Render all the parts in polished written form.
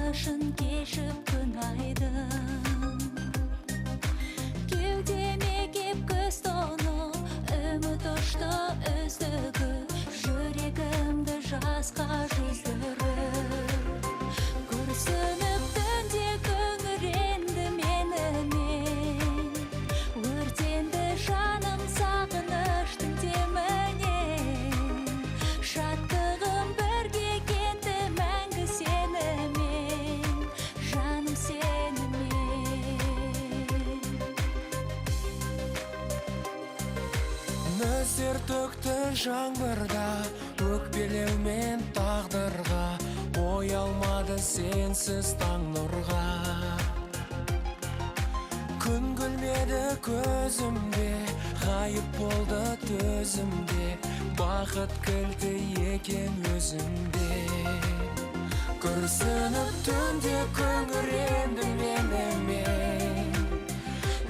қышын кешіп күн айдым. Кеудеме кеп көз тоны, үміт ұшты үздігі, жүрегімді жасқа жүздіріп. Күрсініп түнде күңіренді менімен, өртенді жаным сағыныштың демінен. Шаттығым бірге кетті мәңгі сенімен, жаным сенімен. Нөсер төкті жаңбырда, өкпелеумен тағдырға, ой алмады сенсіз таң нұрға. Күн күлмеді көзімде, ғайып болды төзімде, бақыт кілті екен өзімде. Күрсініп түнде күңіренді менімен,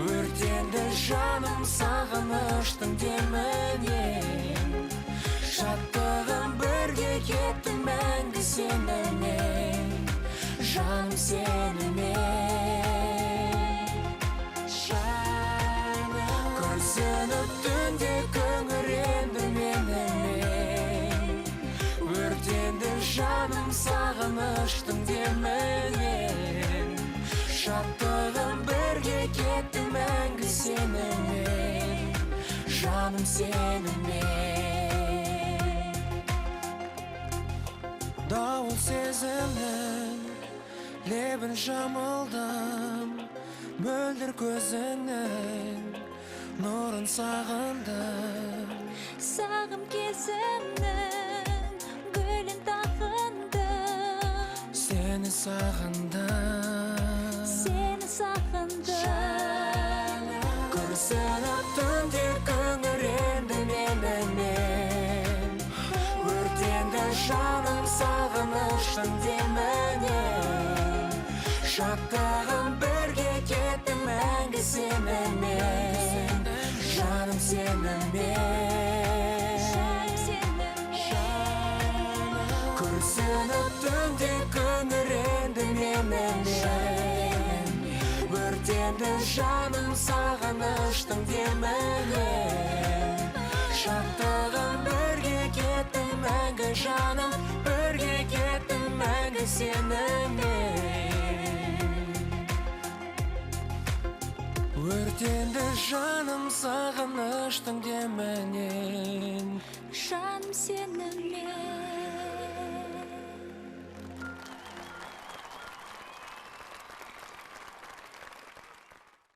өртенді жаным сағыныштың демінен. Шаттығым бірге кетті мәңгі сенімен, жаным сенімен. Күрсініп түнде күңіренді менімен, өртенді жаным сағыныштың демінен. Шаттығым бірге кетті мәңгі сенімен, жаным сенімен. Дауыл сезімнің лебін жамылдым, мөлдір көзіңнің нұрын сағындым. Сағым кезімнің гүлін тағындым, Сені сағындым, сені сағындым. Күрсініп түнде күңіренді менімен, өртенді жаным сағыныштың демінен. Шаттығым бірге кетті мәңгі сенімен, жаным сенімен. Күрсініп түнде күңіренді менімен, өртенді жаным сағыныштың демінен. Шаттығым бірге кетті мәңгі жаным, бірге кетті мәңгі сенімен. Өртенді жаным сағыныштың демінен, Жаным сенімен.